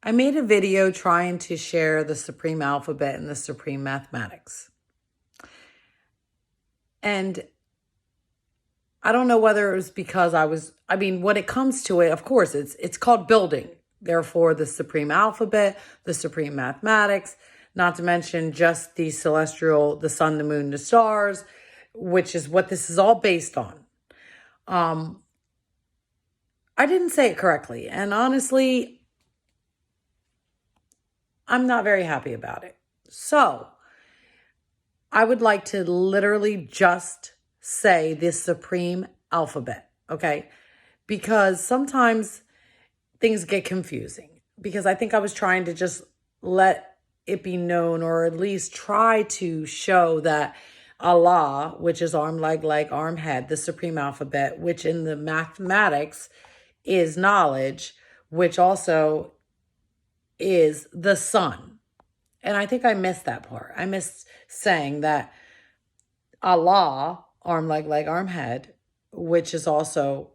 I made a video trying to share the supreme alphabet and the supreme mathematics. And I don't know whether it was because when it comes to it, of course, it's called building. Therefore, the supreme alphabet, the supreme mathematics, not to mention just the celestial, the sun, the moon, the stars, which is what this is all based on. I didn't say it correctly. And honestly, I'm not very happy about it. So I would like to literally just say the supreme alphabet, okay? Because sometimes things get confusing. Because I think I was trying to just let it be known, or at least try to show that Allah, which is arm, leg, arm, head, the supreme alphabet, which in the mathematics is knowledge, which also is the sun. And I think I missed that part. I missed saying that Allah, arm, leg, arm, head, which is also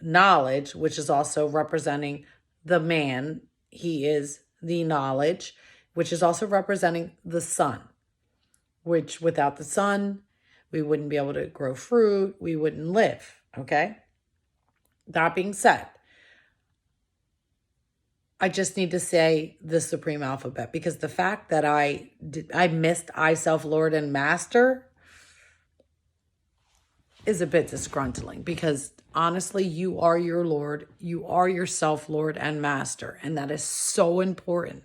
knowledge, which is also representing the man. He is the knowledge, which is also representing the sun, which without the sun, we wouldn't be able to grow fruit. We wouldn't live, okay? That being said, I just need to say the supreme alphabet, because the fact that I missed I, self, Lord, and Master is a bit disgruntling, because honestly, you are your Lord, you are yourself, Lord and Master, and that is so important.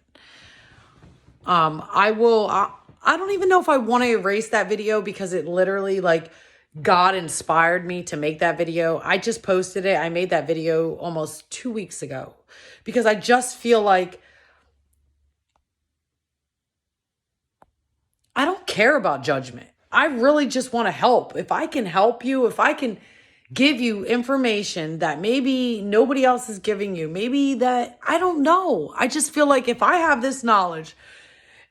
I don't even know if I want to erase that video, because it literally, God inspired me to make that video. I just posted it. I made that video almost 2 weeks ago, because I just feel like I don't care about judgment. I really just want to help. If I can help you, if I can give you information that maybe nobody else is giving you, maybe that, I don't know. I just feel like if I have this knowledge,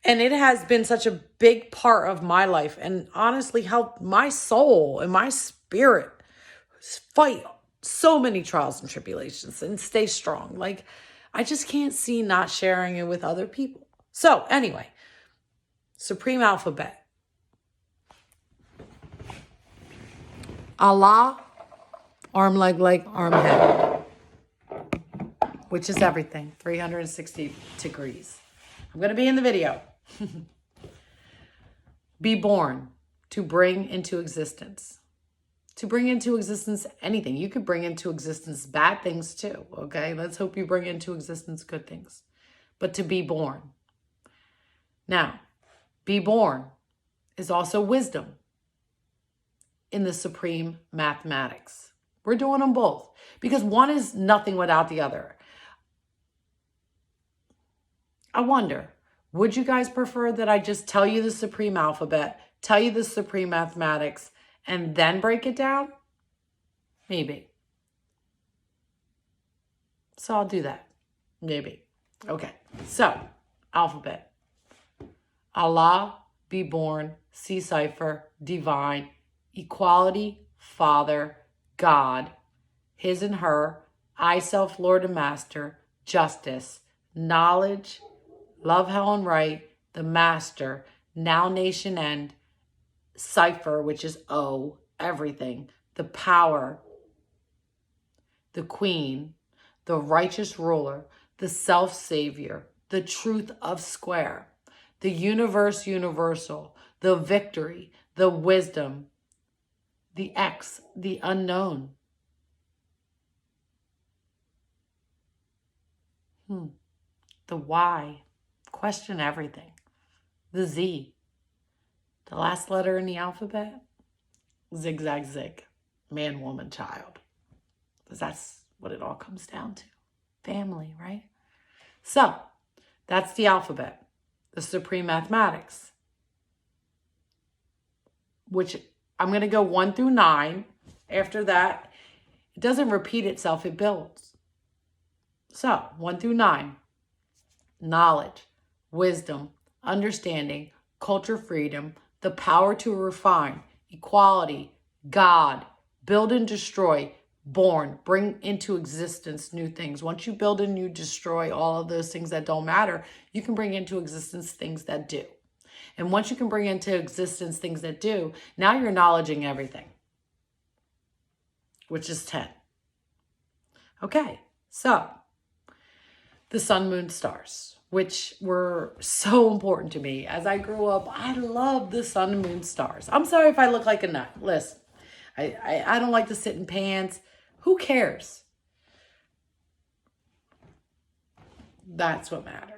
and it has been such a big part of my life, and honestly helped my soul and my spirit fight so many trials and tribulations and stay strong. I just can't see not sharing it with other people. So anyway, supreme alphabet. Allah, arm, leg, arm, head, which is everything, 360 degrees. I'm going to be in the video. Be born, to bring into existence. To bring into existence anything. You could bring into existence bad things too, okay? Let's hope you bring into existence good things. But to be born. Now, be born is also wisdom in the supreme mathematics. We're doing them both, because one is nothing without the other. I wonder, would you guys prefer that I just tell you the supreme alphabet, tell you the supreme mathematics, and then break it down? Maybe. So I'll do that. Maybe. Okay. So, alphabet. Allah, be born, C cipher, divine, equality, Father, God, his and her, I, self, Lord and Master, justice, knowledge, love, hell, and right, the Master, now, nation, end, cipher, which is O, everything, the power, the queen, the righteous ruler, the self-savior, the truth of square, the universe universal, the victory, the wisdom, the X, the unknown. The Y, question everything. The Z, the last letter in the alphabet, zigzag zig, man, woman, child. Because that's what it all comes down to. Family, right? So, that's the alphabet. The supreme mathematics, which I'm going to go 1 through 9. After that, it doesn't repeat itself, it builds. So, 1 through 9. Knowledge, wisdom, understanding, culture freedom, the power to refine, equality, God, build and destroy, born, bring into existence new things. Once you build and you destroy all of those things that don't matter, you can bring into existence things that do. And once you can bring into existence things that do, now you're acknowledging everything, which is 10. Okay, so the sun, moon, stars, which were so important to me. As I grew up, I loved the sun, moon, stars. I'm sorry if I look like a nut. Listen, I don't like to sit in pants. Who cares? That's what matters.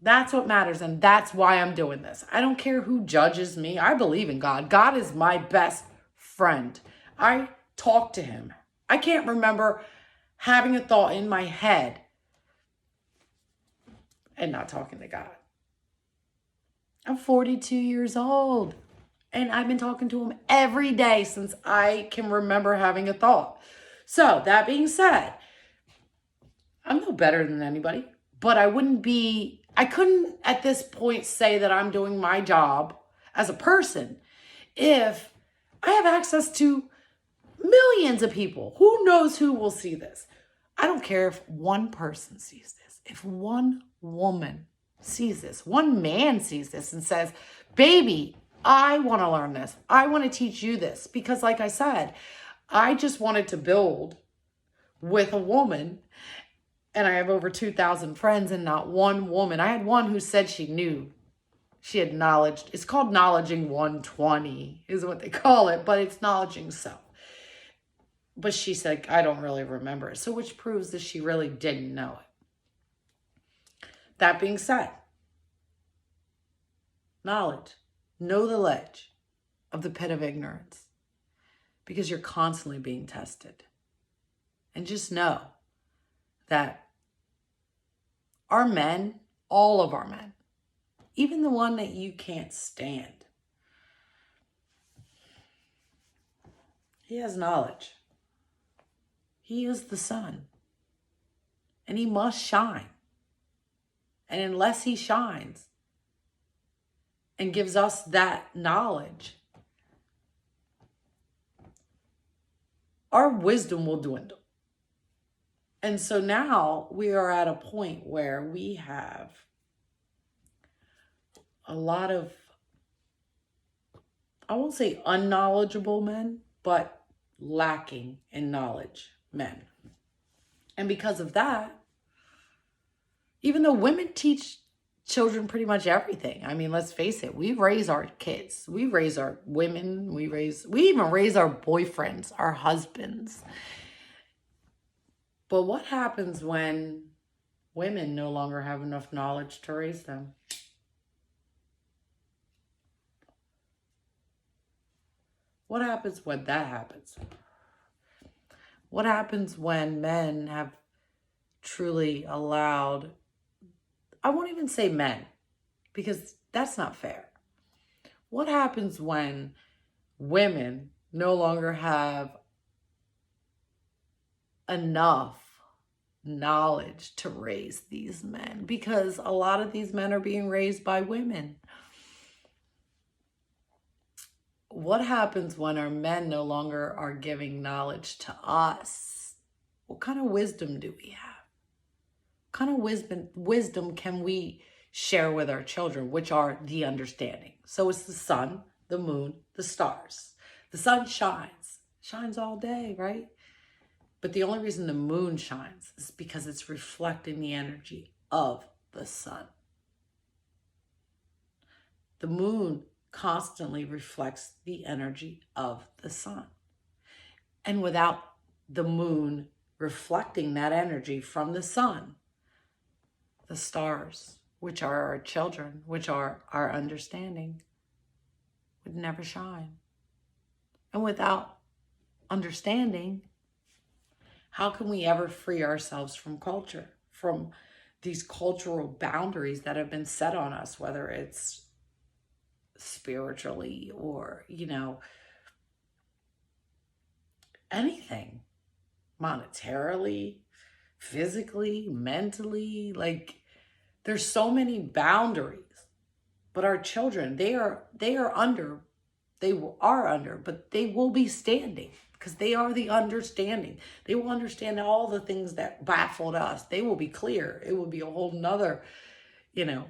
That's what matters, and that's why I'm doing this. I don't care who judges me. I believe in God. God is my best friend. I talk to him. I can't remember having a thought in my head and not talking to God. I'm 42 years old, and I've been talking to him every day since I can remember having a thought. So that being said, I'm no better than anybody, but I couldn't at this point say that I'm doing my job as a person if I have access to millions of people. Who knows who will see this? I don't care if one person sees this, if one woman sees this, one man sees this and says, baby, I want to learn this. I want to teach you this. Because like I said, I just wanted to build with a woman, and I have over 2,000 friends and not one woman. I had one who said she knew. She had knowledge. It's called knowledging 120 is what they call it, but it's knowledging self. But she said, I don't really remember it. So which proves that she really didn't know it. That being said, knowledge, know the ledge of the pit of ignorance, because you're constantly being tested. And just know that our men, all of our men, even the one that you can't stand, he has knowledge. He is the sun, and he must shine. And unless he shines and gives us that knowledge, our wisdom will dwindle. And so now we are at a point where we have a lot of, I won't say unknowledgeable men, but lacking in knowledge men. And because of that, even though women teach children pretty much everything. I mean, let's face it, we raise our kids. We raise our women. We even raise our boyfriends, our husbands. But what happens when women no longer have enough knowledge to raise them? What happens when that happens? What happens when men have truly allowed, I won't even say men, because that's not fair. What happens when women no longer have enough knowledge to raise these men? Because a lot of these men are being raised by women. What happens when our men no longer are giving knowledge to us? What kind of wisdom do we have? What kind of wisdom can we share with our children, which are the understanding? So it's the sun, the moon, the stars. The sun shines all day, right? But the only reason the moon shines is because it's reflecting the energy of the sun. The moon constantly reflects the energy of the sun. And without the moon reflecting that energy from the sun, the stars, which are our children, which are our understanding, would never shine. And without understanding, how can we ever free ourselves from culture, from these cultural boundaries that have been set on us, whether it's spiritually or, anything, monetarily, physically, mentally? Like, there's so many boundaries. But our children, they are under, but they will be standing, because they are the understanding. They will understand all the things that baffled us. They will be clear. It will be a whole nother,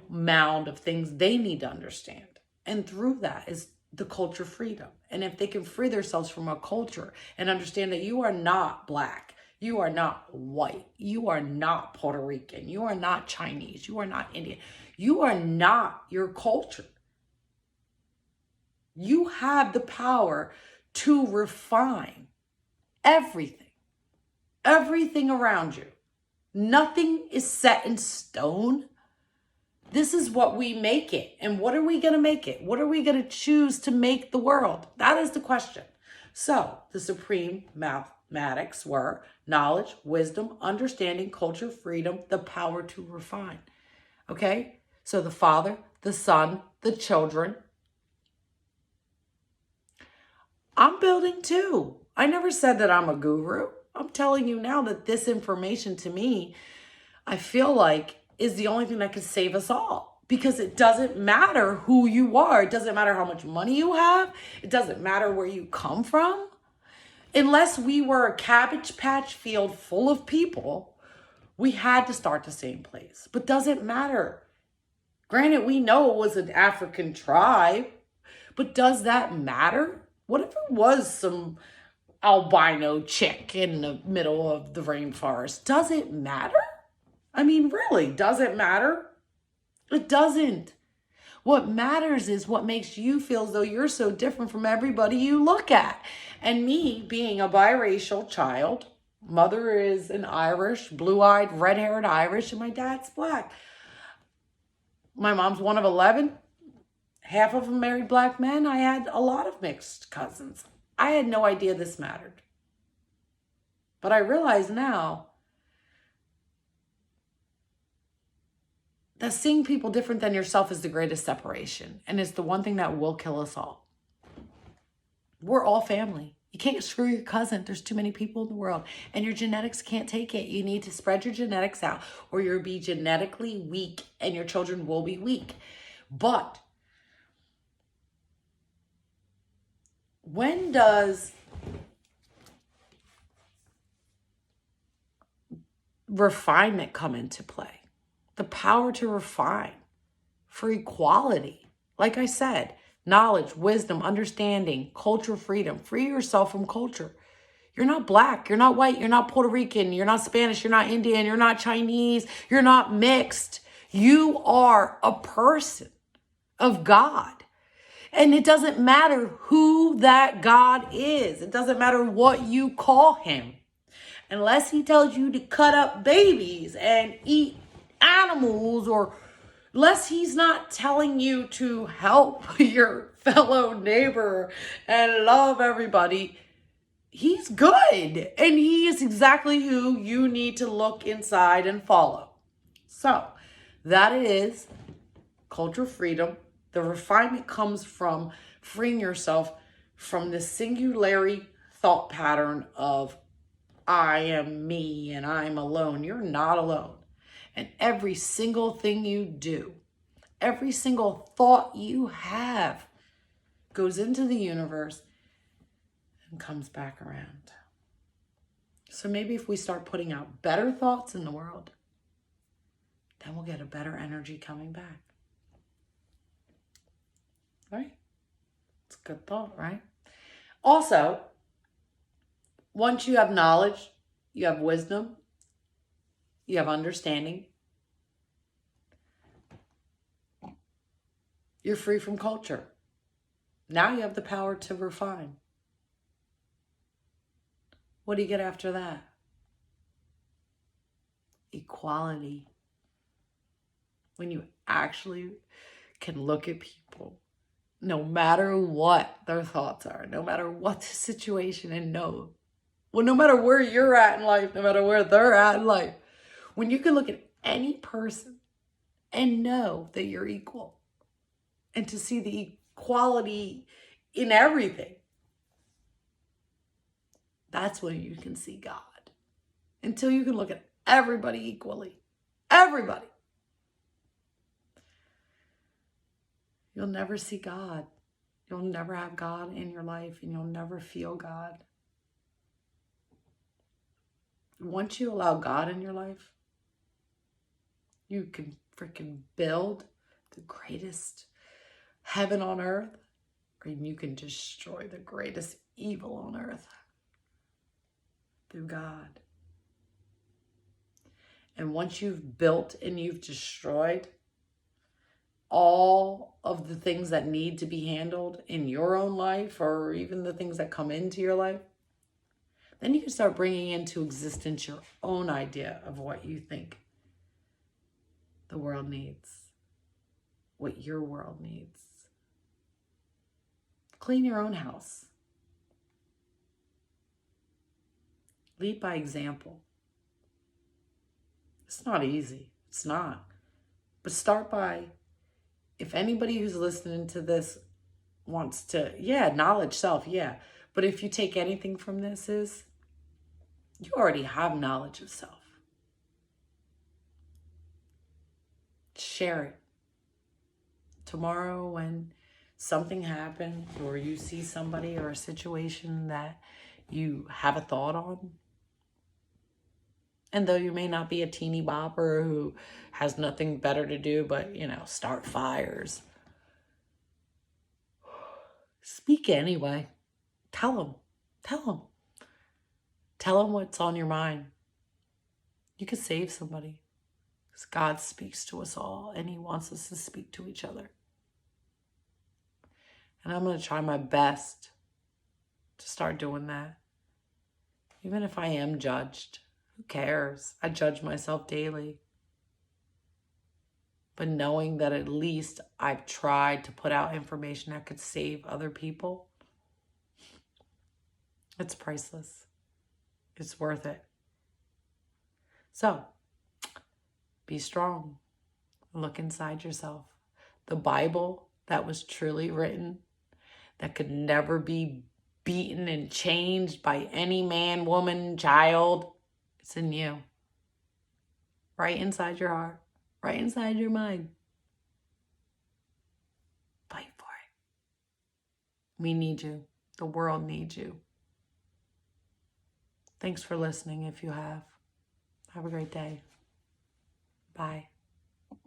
mound of things they need to understand. And through that is the culture freedom. And if they can free themselves from a culture and understand that you are not Black, you are not white, you are not Puerto Rican, you are not Chinese, you are not Indian, you are not your culture. You have the power to refine everything around you. Nothing is set in stone. This is what we make it. And what are we going to make it? What are we going to choose to make the world? That is the question. So the supreme mathematics were knowledge, wisdom, understanding, culture, freedom, the power to refine. Okay? So the Father, the Son, the children. I'm building too. I never said that I'm a guru. I'm telling you now that this information to me, I feel like is the only thing that can save us all. Because it doesn't matter who you are. It doesn't matter how much money you have. It doesn't matter where you come from. Unless we were a Cabbage Patch field full of people, we had to start the same place. But doesn't matter. Granted, we know it was an African tribe. But does that matter? What if it was some albino chick in the middle of the rainforest? Does it matter? I mean, really, does it matter? It doesn't. What matters is what makes you feel as though you're so different from everybody you look at. And me being a biracial child, mother is an Irish, blue-eyed, red-haired Irish, and my dad's Black. My mom's one of 11. Half of them married Black men. I had a lot of mixed cousins. I had no idea this mattered. But I realize now that seeing people different than yourself is the greatest separation. And it's the one thing that will kill us all. We're all family. You can't screw your cousin. There's too many people in the world. And your genetics can't take it. You need to spread your genetics out or you'll be genetically weak and your children will be weak. But when does refinement come into play? The power to refine for equality. Like I said, knowledge, wisdom, understanding, culture, freedom. Free yourself from culture. You're not Black, you're not white, you're not Puerto Rican, you're not Spanish, you're not Indian, you're not Chinese, you're not mixed. You are a person of God. And it doesn't matter who that God is. It doesn't matter what you call him. Unless he tells you to cut up babies and eat animals, or unless he's not telling you to help your fellow neighbor and love everybody, he's good. And he is exactly who you need to look inside and follow. So that is culture freedom. The refinement comes from freeing yourself from the singularity thought pattern of I am me and I'm alone. You're not alone. And every single thing you do, every single thought you have goes into the universe and comes back around. So maybe if we start putting out better thoughts in the world, then we'll get a better energy coming back. Right? It's a good thought, right? Also, once you have knowledge, you have wisdom, you have understanding, you're free from culture. Now you have the power to refine. What do you get after that? Equality. When you actually can look at people, no matter what their thoughts are, no matter what the situation, and know, well, no matter where you're at in life, no matter where they're at in life, when you can look at any person and know that you're equal, and to see the equality in everything, that's when you can see God. Until you can look at everybody equally, everybody, you'll never see God. You'll never have God in your life, and you'll never feel God. once you allow God in your life, you can freaking build the greatest heaven on earth, or you can destroy the greatest evil on earth through God. And once you've built and you've destroyed all of the things that need to be handled in your own life, or even the things that come into your life, then you can start bringing into existence your own idea of what you think the world needs, what your world needs. Clean your own house. Lead by example. It's not easy. It's not. But start by, if anybody who's listening to this wants to, knowledge self, But if you take anything from this is, you already have knowledge of self. Share it. Tomorrow when something happens, or you see somebody or a situation that you have a thought on, and though you may not be a teeny bopper who has nothing better to do but, start fires, speak anyway. Tell them. Tell them what's on your mind. You could save somebody. Because God speaks to us all, and he wants us to speak to each other. And I'm going to try my best to start doing that. Even if I am judged, who cares? I judge myself daily. But knowing that at least I've tried to put out information that could save other people, it's priceless. It's worth it. So, be strong. Look inside yourself. The Bible that was truly written, that could never be beaten and changed by any man, woman, child, it's in you. Right inside your heart. Right inside your mind. Fight for it. We need you. The world needs you. Thanks for listening if you have. Have a great day. Bye.